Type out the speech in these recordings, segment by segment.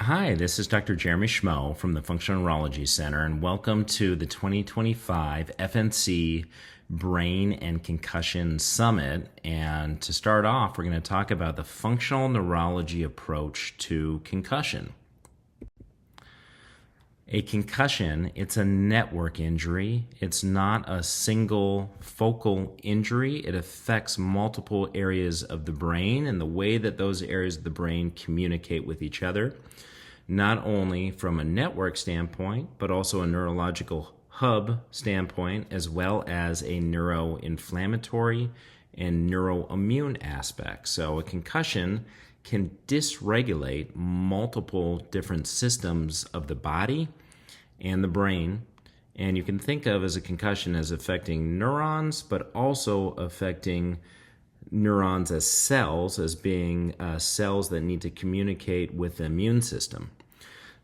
Hi, this is Dr. Jeremy Schmoe from the Functional Neurology Center, and welcome to the 2025 FNC Brain and Concussion Summit. And to start off, we're going to talk about the functional neurology approach to concussion. A concussion, it's a network injury. It's not a single focal injury. It affects multiple areas of the brain and the way that those areas of the brain communicate with each other, not only from a network standpoint, but also a neurological hub standpoint, as well as a neuroinflammatory and neuroimmune aspect. So a concussion can dysregulate multiple different systems of the body and the brain. And you can think of as a concussion as affecting neurons, but also affecting neurons as cells, as being cells that need to communicate with the immune system.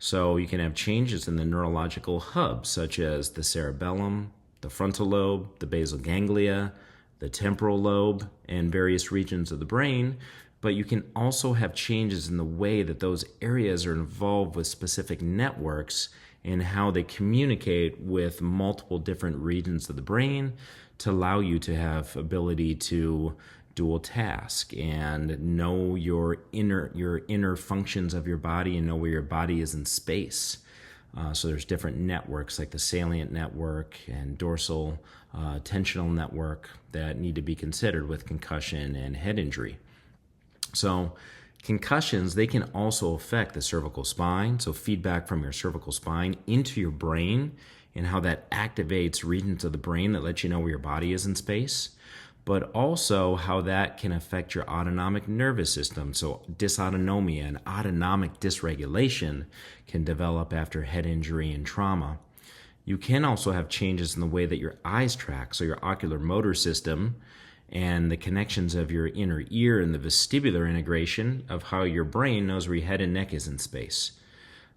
So you can have changes in the neurological hubs, such as the cerebellum, the frontal lobe, the basal ganglia, the temporal lobe, and various regions of the brain. But you can also have changes in the way that those areas are involved with specific networks and how they communicate with multiple different regions of the brain to allow you to have ability to dual task and know your inner functions of your body and know where your body is in space. So there's different networks like the salient network and dorsal tensional network that need to be considered with concussion and head injury. So concussions, they can also affect the cervical spine, so feedback from your cervical spine into your brain and how that activates regions of the brain that let you know where your body is in space, but also how that can affect your autonomic nervous system. So dysautonomia and autonomic dysregulation can develop after head injury and trauma. You can also have changes in the way that your eyes track, so your ocular motor system and the connections of your inner ear and the vestibular integration of how your brain knows where your head and neck is in space.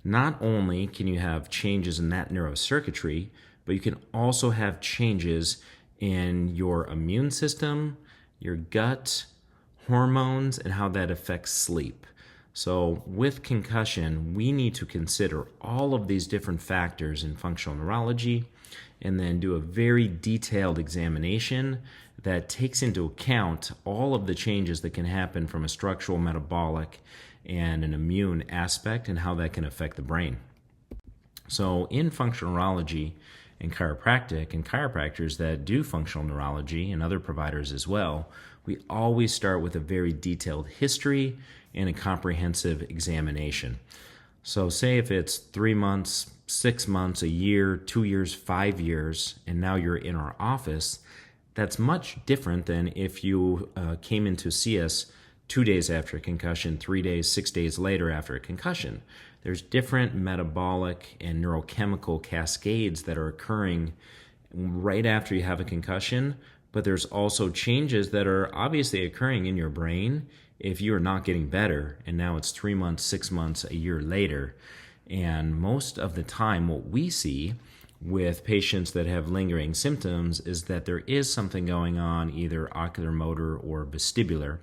Not only can you have changes in that neurocircuitry, but you can also have changes in your immune system, your gut, hormones, and how that affects sleep. So with concussion, we need to consider all of these different factors in functional neurology and then do a very detailed examination that takes into account all of the changes that can happen from a structural, metabolic, and an immune aspect and how that can affect the brain. So in functional neurology and chiropractic and chiropractors that do functional neurology and other providers as well, we always start with a very detailed history and a comprehensive examination. So say if it's 3 months, 6 months, a year, 2 years, 5 years, and now you're in our office, that's much different than if you came in to see us 2 days after a concussion, 3 days, 6 days later after a concussion. There's different metabolic and neurochemical cascades that are occurring right after you have a concussion, but there's also changes that are obviously occurring in your brain if you are not getting better, and now it's 3 months, 6 months, a year later. And most of the time what we see with patients that have lingering symptoms is that there is something going on, either ocular motor or vestibular.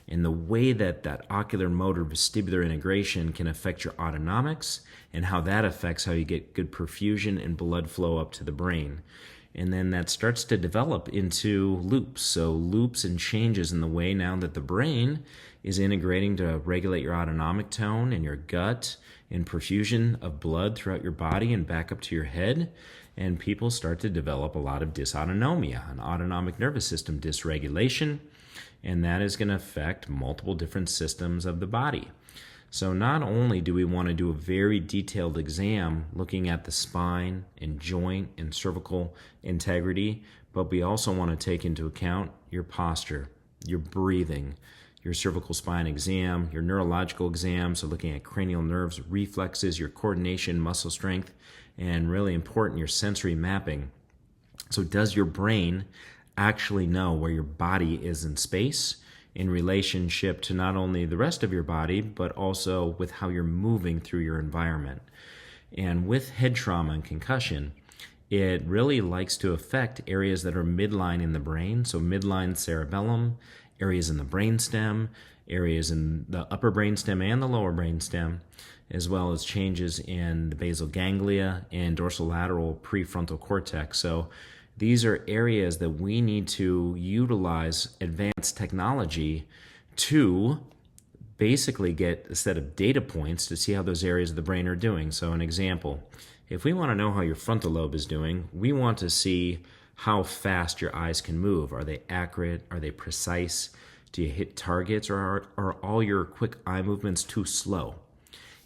And the way that that ocular motor vestibular integration can affect your autonomics and how that affects how you get good perfusion and blood flow up to the brain. And then that starts to develop into loops. So loops and changes in the way now that the brain is integrating to regulate your autonomic tone and your gut and perfusion of blood throughout your body and back up to your head. And people start to develop a lot of dysautonomia, an autonomic nervous system dysregulation, and that is going to affect multiple different systems of the body. So not only do we want to do a very detailed exam looking at the spine and joint and cervical integrity, but we also want to take into account your posture, your breathing, your cervical spine exam, your neurological exam, so looking at cranial nerves, reflexes, your coordination, muscle strength, and really important, your sensory mapping. So does your brain actually know where your body is in space in relationship to not only the rest of your body, but also with how you're moving through your environment? And with head trauma and concussion, it really likes to affect areas that are midline in the brain, so midline cerebellum, areas in the brainstem, areas in the upper brainstem and the lower brainstem, as well as changes in the basal ganglia and dorsolateral prefrontal cortex. So these are areas that we need to utilize advanced technology to basically get a set of data points to see how those areas of the brain are doing. So an example, if we want to know how your frontal lobe is doing, we want to see how fast your eyes can move. Are they accurate? Are they precise? Do you hit targets, or are all your quick eye movements too slow?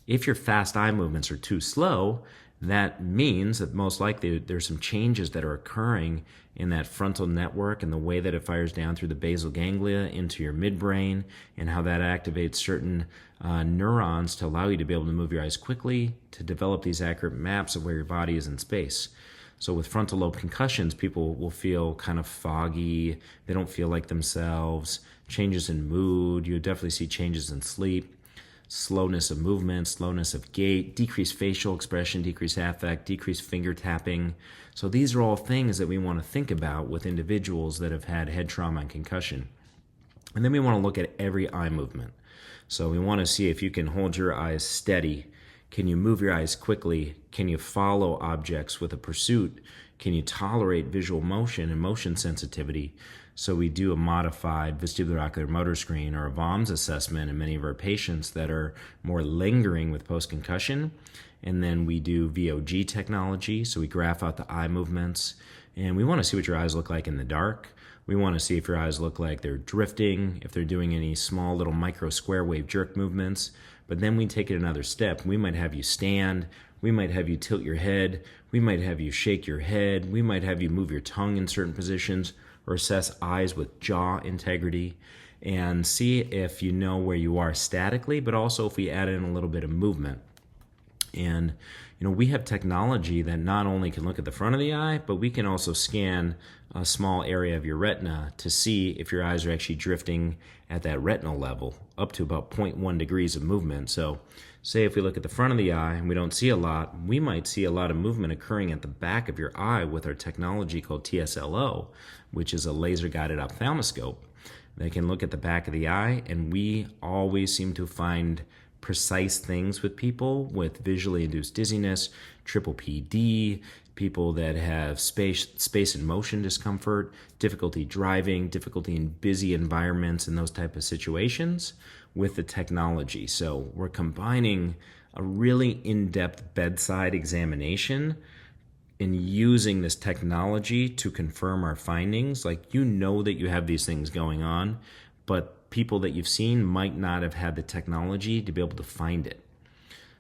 If your fast eye movements are too slow, that means that most likely there's some changes that are occurring in that frontal network and the way that it fires down through the basal ganglia into your midbrain, and how that activates certain neurons to allow you to be able to move your eyes quickly, to develop these accurate maps of where your body is in space. So with frontal lobe concussions, people will feel kind of foggy, they don't feel like themselves, changes in mood, you definitely see changes in sleep, slowness of movement, slowness of gait, decreased facial expression, decreased affect, decreased finger tapping. So these are all things that we want to think about with individuals that have had head trauma and concussion. And then we want to look at every eye movement. So we want to see if you can hold your eyes steady. Can you move your eyes quickly? Can you follow objects with a pursuit? Can you tolerate visual motion and motion sensitivity? So we do a modified vestibular ocular motor screen, or a VOMS assessment in many of our patients that are more lingering with post-concussion. And then we do VOG technology, so we graph out the eye movements. And we want to see what your eyes look like in the dark. We want to see if your eyes look like they're drifting, if they're doing any small little micro square wave jerk movements. But then we take it another step. We might have you stand, we might have you tilt your head, we might have you shake your head, we might have you move your tongue in certain positions, or assess eyes with jaw integrity, and see if you know where you are statically, but also if we add in a little bit of movement. And we have technology that not only can look at the front of the eye, but we can also scan a small area of your retina to see if your eyes are actually drifting at that retinal level, up to about 0.1 degrees of movement. So say if we look at the front of the eye and we don't see a lot, we might see a lot of movement occurring at the back of your eye with our technology called TSLO, which is a laser-guided ophthalmoscope that can look at the back of the eye, and we always seem to find precise things with people with visually induced dizziness, triple PD, people that have space and motion discomfort, difficulty driving, difficulty in busy environments and those type of situations with the technology. So we're combining a really in-depth bedside examination and using this technology to confirm our findings. Like, that you have these things going on, but people that you've seen might not have had the technology to be able to find it.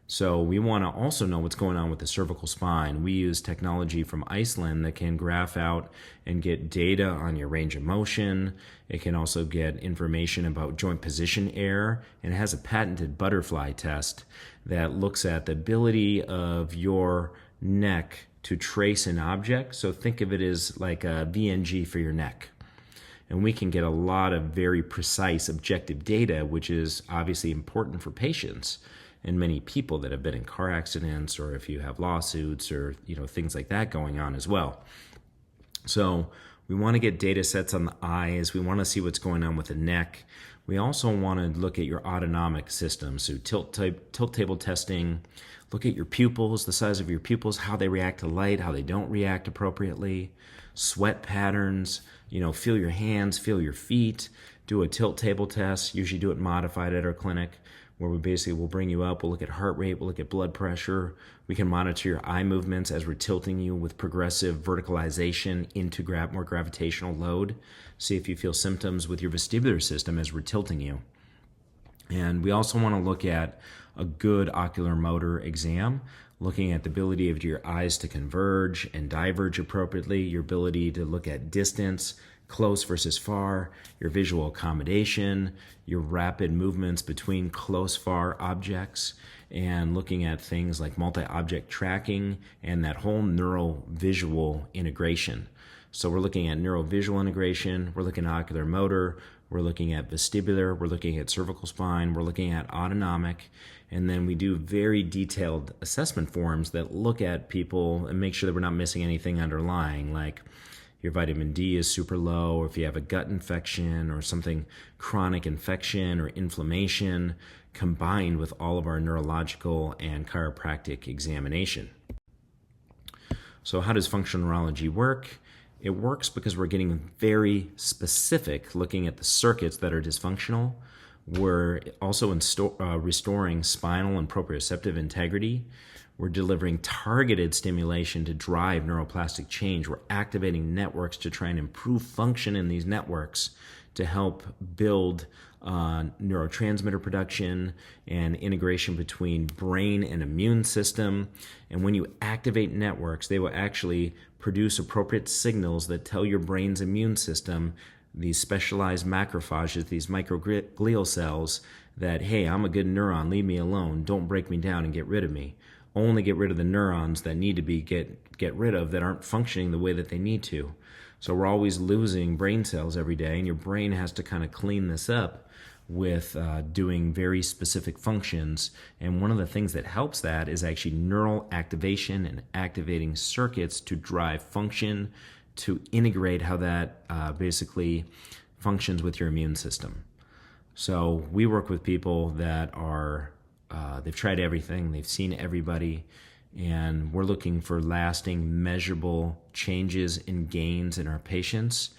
So we want to also know what's going on with the cervical spine. We use technology from Iceland that can graph out and get data on your range of motion. It can also get information about joint position error, and it has a patented butterfly test that looks at the ability of your neck to trace an object. So think of it as like a VNG for your neck. And we can get a lot of very precise objective data, which is obviously important for patients and many people that have been in car accidents, or if you have lawsuits or things like that going on as well. So we want to get data sets on the eyes. We want to see what's going on with the neck. We also want to look at your autonomic system, so tilt table testing. Look at your pupils, the size of your pupils, how they react to light, how they don't react appropriately, sweat patterns, feel your hands, feel your feet, do a tilt table test. Usually do it modified at our clinic, where we basically will bring you up, we'll look at heart rate, we'll look at blood pressure. We can monitor your eye movements as we're tilting you with progressive verticalization into more gravitational load. See if you feel symptoms with your vestibular system as we're tilting you. And we also want to look at a good ocular motor exam, looking at the ability of your eyes to converge and diverge appropriately, your ability to look at distance, close versus far, your visual accommodation, your rapid movements between close, far objects, and looking at things like multi-object tracking and that whole neurovisual integration. So we're looking at neurovisual integration, we're looking at ocular motor, we're looking at vestibular, we're looking at cervical spine, we're looking at autonomic, and then we do very detailed assessment forms that look at people and make sure that we're not missing anything underlying, like your vitamin D is super low, or if you have a gut infection or something, chronic infection or inflammation, combined with all of our neurological and chiropractic examination. So how does functional neurology work? It works because we're getting very specific, looking at the circuits that are dysfunctional. We're also restoring spinal and proprioceptive integrity. We're delivering targeted stimulation to drive neuroplastic change. We're activating networks to try and improve function in these networks to help build neurotransmitter production and integration between brain and immune system. And when you activate networks, they will actually produce appropriate signals that tell your brain's immune system, these specialized macrophages, these microglial cells, that, hey, I'm a good neuron, leave me alone, don't break me down and get rid of me. Only get rid of the neurons that need to be get rid of, that aren't functioning the way that they need to. So we're always losing brain cells every day, and your brain has to kind of clean this up with doing very specific functions. And one of the things that helps that is actually neural activation and activating circuits to drive function, to integrate how that basically functions with your immune system. So we work with people that are, they've tried everything, they've seen everybody, and we're looking for lasting, measurable changes and gains in our patients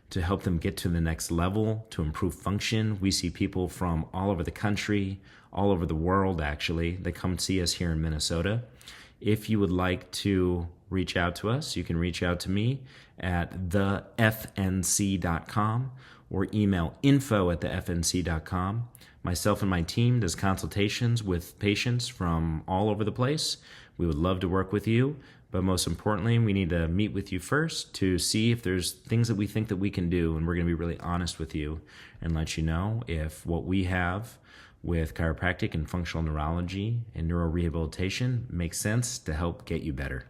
to help them get to the next level, to improve function. We see people from all over the country, all over the world actually, that come see us here in Minnesota. If you would like to reach out to us, you can reach out to me at TheFNC.com or email info@TheFNC.com. Myself and my team does consultations with patients from all over the place. We would love to work with you, but most importantly, we need to meet with you first to see if there's things that we think that we can do, and we're going to be really honest with you and let you know if what we have with chiropractic and functional neurology and neurorehabilitation makes sense to help get you better.